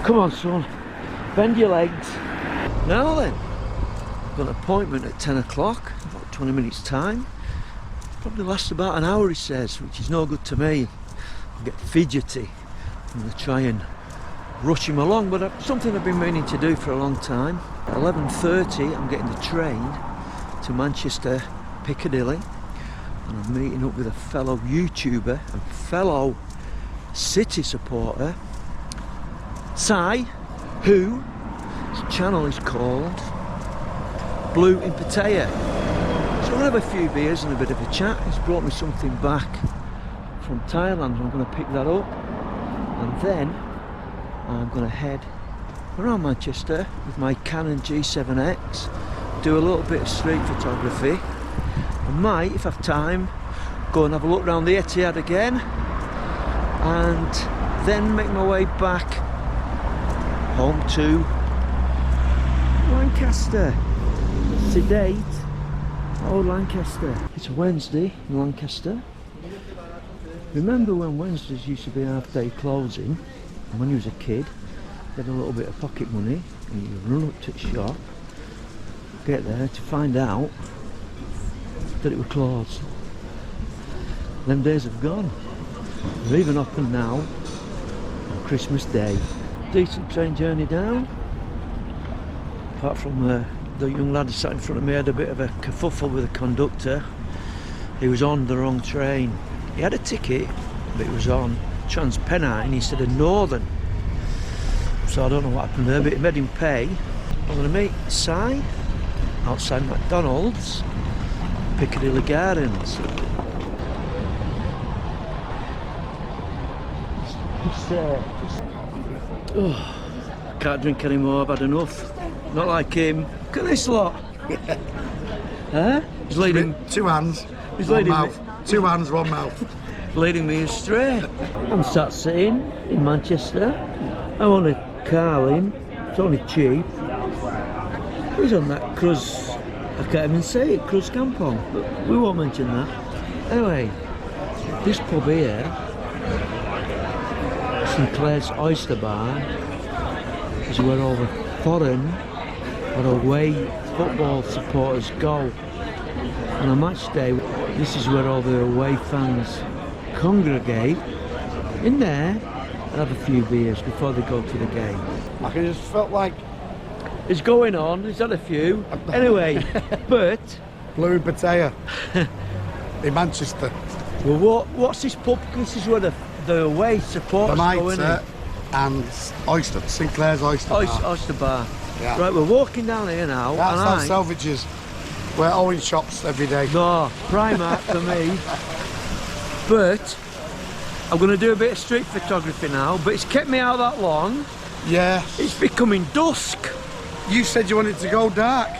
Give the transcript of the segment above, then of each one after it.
Come on, son, bend your legs. Now then, I've got an appointment at 10 o'clock, about 20 minutes time. Probably lasts about an hour, he says, which is no good to me. I get fidgety. I'm going to try and rush him along, but something I've been meaning to do for a long time. At 11:30 I'm getting the train to Manchester Piccadilly, and I'm meeting up with a fellow YouTuber and fellow City supporter, Sai, who his channel is called Blue in Pattaya. So we'll have a few beers and a bit of a chat. He's brought me something back from Thailand, and I'm going to pick that up, and then I'm going to head around Manchester with my Canon G7X, do a little bit of street photography. I might, if I have time, go and have a look around the Etihad again, and then make my way back home to Lancaster. Sedate old Lancaster. It's Wednesday in Lancaster. Remember when Wednesdays used to be half-day closing, and when you was a kid, you had a little bit of pocket money and you run up to the shop, get there to find out that it was closed. Them days have gone. They're even open now on Christmas Day. Decent train journey down, apart from the young lad who sat in front of me had a bit of a kerfuffle with the conductor. He was on the wrong train. He had a ticket, but it was on Trans-Pennine instead of Northern. So I don't know what happened there, but it made him pay. I'm going to meet Sai outside McDonald's, Piccadilly Gardens. Oh, can't drink anymore, I've had enough. Not like him. Look at this lot. Huh? He's leading. Two hands, He's one leading mouth. Me. Two hands, one mouth. Leading me astray. I'm sat sitting in Manchester. I want a car in. It's only cheap. He's on that Cruz. I can't even say it, Cruz Campo. But we won't mention that. Anyway, this pub here, Sinclair's Oyster Bar, is where all the foreign or away football supporters go. On a match day, this is where all the away fans congregate in there and have a few beers before they go to the game. I just felt like It's going on, he's had a few. Anyway, but Blue in Pattaya in Manchester. well, what's this pub? This is where the away supporters go, isn't it? And Oyster, Sinclair's Oyster Bar. Oyster Bar. Yeah. Right, we're walking down here now. That's and how Selvages. We're all in shops every day. No, Primark for me. But I'm going to do a bit of street photography now, but it's kept me out that long. Yeah. It's becoming dusk. You said you wanted to go dark.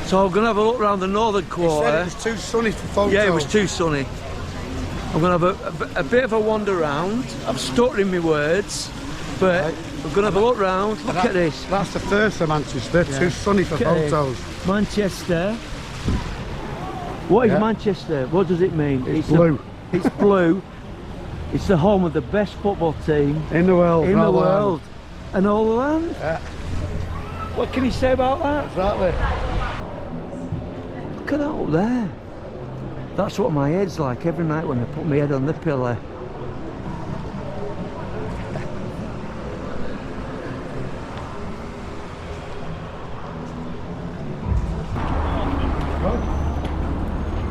So I'm going to have a look around the northern You quarter. said it was too sunny for photos. Yeah, it was too sunny. I'm going to have a bit of a wander around. I'm stuttering my words, but Right. we're going to have a look round. Look at this. That's the first of Manchester. Yeah. Too sunny for Look at photos. it. Manchester. What is Yeah. Manchester? What does it mean? It's blue. It's blue. It's the home of the best football team In the world. in the rather world and all the land. Yeah. What can you say about that? Exactly. Look at that up there. That's what my head's like every night when I put my head on the pillow.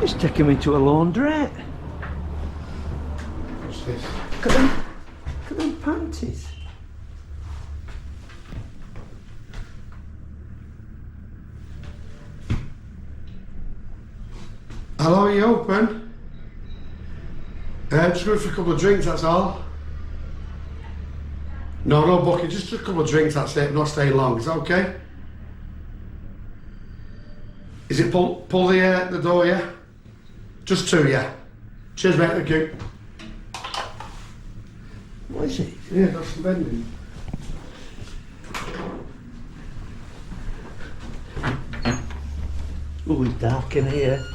It's taking me to a laundrette. What's this? Look at them panties. Hello, are you open? Just going for a couple of drinks, that's all. No booking, just a couple of drinks, that's it, not staying long, is that okay? Is it pull the door, yeah? Just two, yeah. Cheers, mate, thank you. What is it? Yeah, got some vending. Oh, it's dark in here.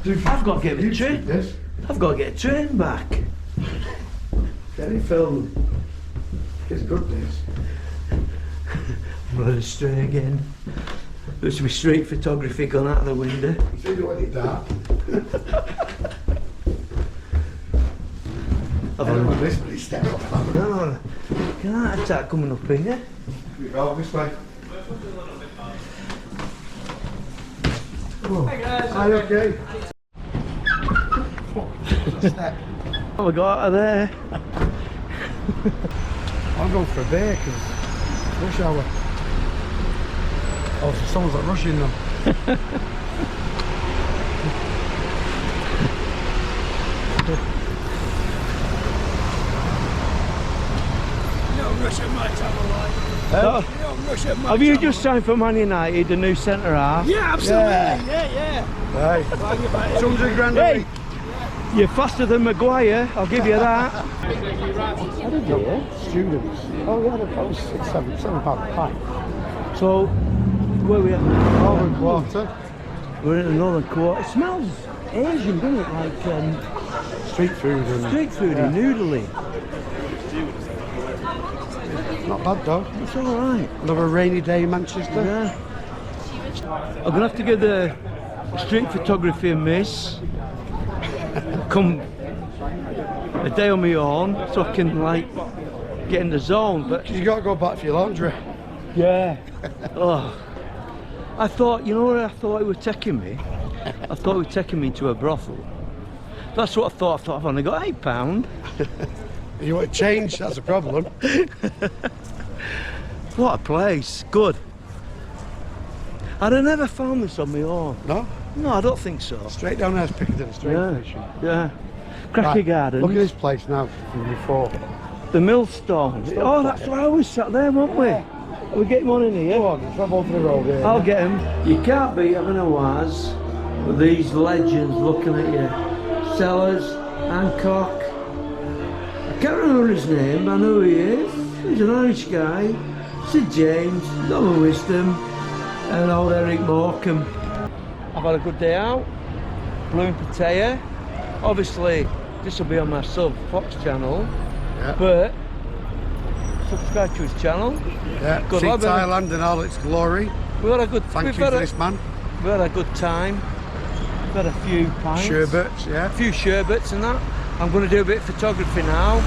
I've got to get a train. I've got to get a train back. Get it filmed. It's good, this. I'm going astray again. There's my street photography gone out of the window. You said you wanted it dark. I don't want this, but it's stepped off. No, can I attack coming up here? We go this way. Oh. Hey guys. Are you okay? Oh, I got out of there. I'm going for a beer because it's rush hour. Oh, so someone's like rushing them. Have you just signed for Man United, the new centre half? Yeah, absolutely. Yeah. Right. It's 100 grand a week. You're faster than Maguire, I'll give you that. How did you? Students. Oh, yeah, that was £7 a pint. So, where are we at? Northern Quarter. We're in the Northern Quarter. It smells Asian, doesn't it? Like Street food. street food and noodly. Not bad though. It's alright. Another rainy day in Manchester. Yeah. I'm going to have to give the street photography a miss. Come a day on my own so I can like get in the zone, but You got to go back for your laundry. yeah. Oh, I thought, you know where I thought it was taking me? I thought it was taking me to a brothel. That's what I thought. I've only got £8. You want to change? That's a problem. What a place, good. I'd have never found this on my own. No? No, I don't think so. Straight down there's Piccadilly Station. Yeah. Cracky Gardens. Look at this place now from before. The Millstone. Oh, that's where I was sat there, weren't we? Are we getting one in here? Go on, let's have on the road here. I'll get him. You can't beat having a waz with these legends looking at you. Sellers, Hancock. I can't remember his name, but I know who he is. He's an Irish guy. Sid James, Norman Wisdom, and old Eric Morecambe. I've had a good day out. Blue Pattaya. Obviously, this will be on my sub Fox channel, but subscribe to his channel. Yeah, Good see lad, Thailand in all its glory. We've had a good. Thank you for this man. We've had a good time. We've had a few pints. Sherbets, yeah. A few sherbets and that. I'm going to do a bit of photography now,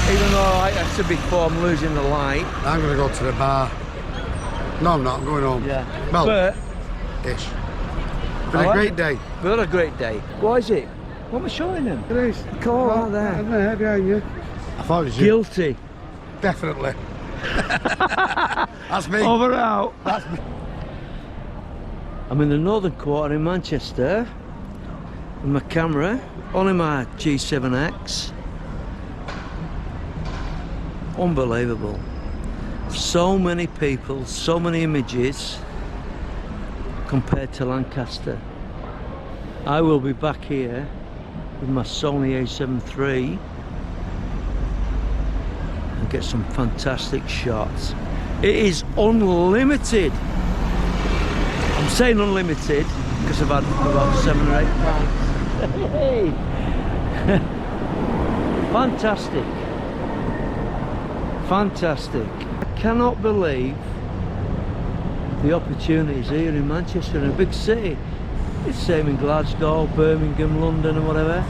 even though, like I said before, I'm losing the light. I'm going to go to the bar. No, I'm not. I'm going home. Yeah. Well, but ish. Been a great day. We've had a great day. What is it? What am I showing them? It is. Call out there. I'm there behind you. I thought it was you. Guilty. Definitely. That's me. Over out. That's me. I'm in the Northern Quarter in Manchester with my camera, only my G7X. Unbelievable. So many people, so many images compared to Lancaster. I will be back here with my Sony A7 III and get some fantastic shots. It is unlimited. I'm saying unlimited because I've had about 7 or 8 pints. Hey. Fantastic. Fantastic. I cannot believe the opportunities here in Manchester, in a big city. It's the same in Glasgow, Birmingham, London and whatever.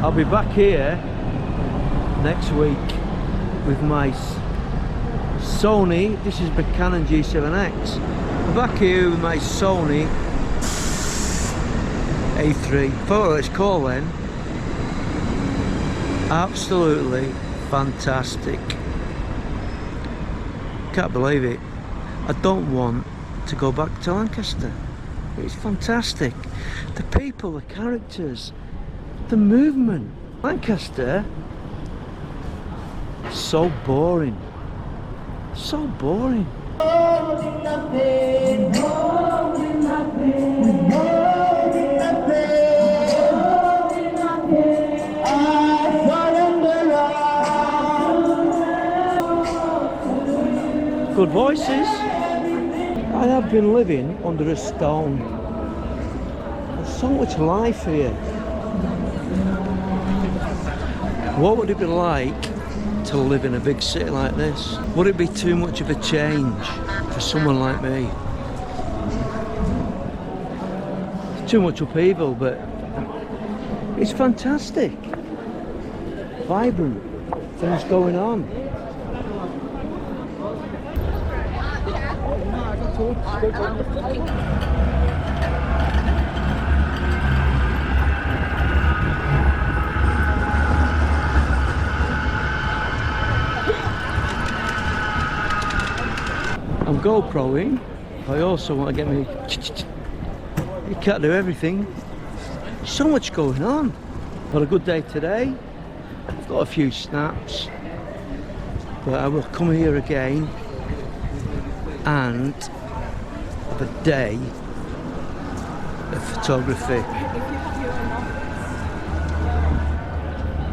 I'll be back here next week with my Sony. This is the Canon G7X. I'm back here with my Sony A3. Photo it's called then. Absolutely fantastic. Can't believe it. I don't want to go back to Lancaster. It's fantastic. The people, the characters, the movement. Lancaster, so boring. So boring. Good voices. I have been living under a stone. There's so much life here. What would it be like to live in a big city like this? Would it be too much of a change for someone like me? It's too much upheaval, but it's fantastic. Vibrant, things going on. I'm GoProing. I also want to get me. You can't do everything. So much going on. Had a good day today. I've got a few snaps, but I will come here again and have a day of photography.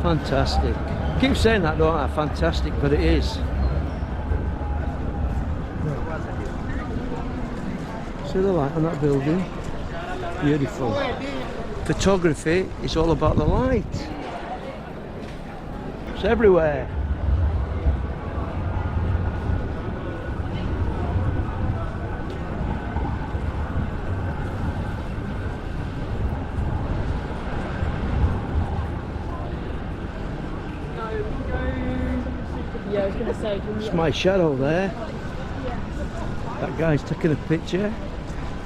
Fantastic. I keep saying that, don't I? Fantastic, but it is. See the light on that building? Beautiful. Photography is all about the light. It's everywhere. Yeah, I was going to say. It's my shadow there. That guy's taking a picture,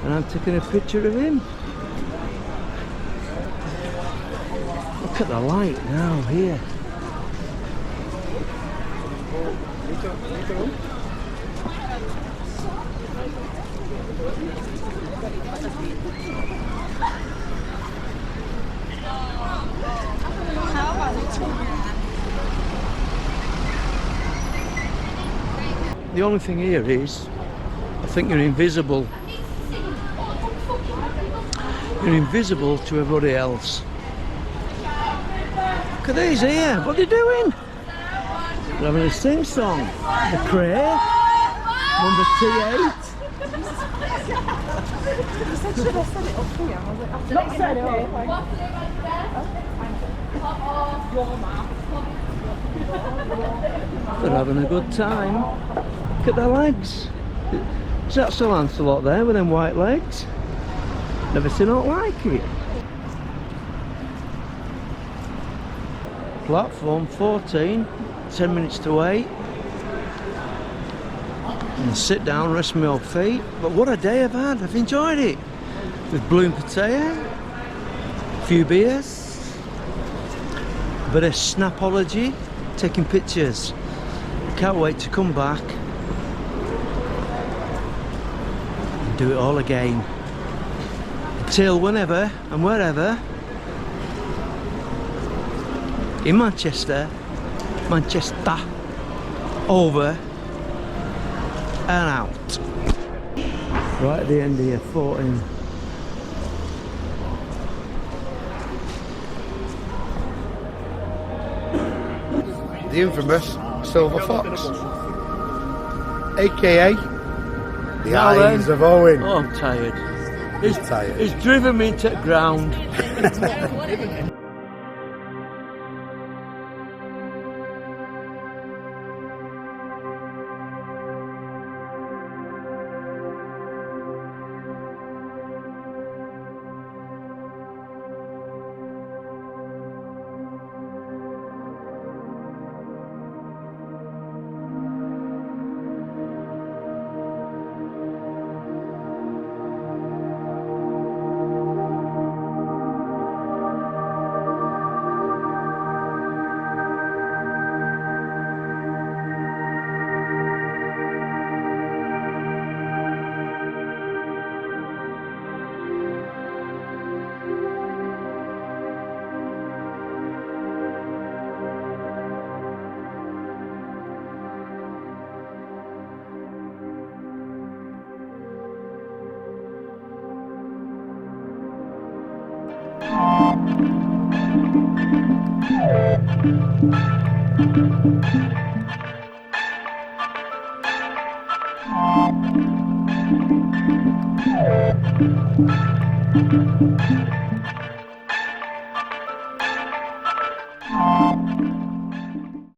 and I'm taking a picture of him. Look at the light now here. The only thing here is, I think you're invisible. You're invisible to everybody else. Look at these here, what are they doing? They're having a sing-song. The Cray, number T8. They're having a good time. Look at their legs. Is that Sir Lancelot there with them white legs? Never seen aught like it. Platform 14, 10 minutes to wait. And sit down, rest my old feet. But what a day I've had, I've enjoyed it. With Bloom Pattaya, a few beers, a bit of snapology, taking pictures. Can't wait to come back and do it all again. Till whenever and wherever. In Manchester, over and out. Right at the end here, 14. The infamous Silver Fox, aka the Eyes of Owen. Oh, I'm tired. He's tired. He's driven me to the ground.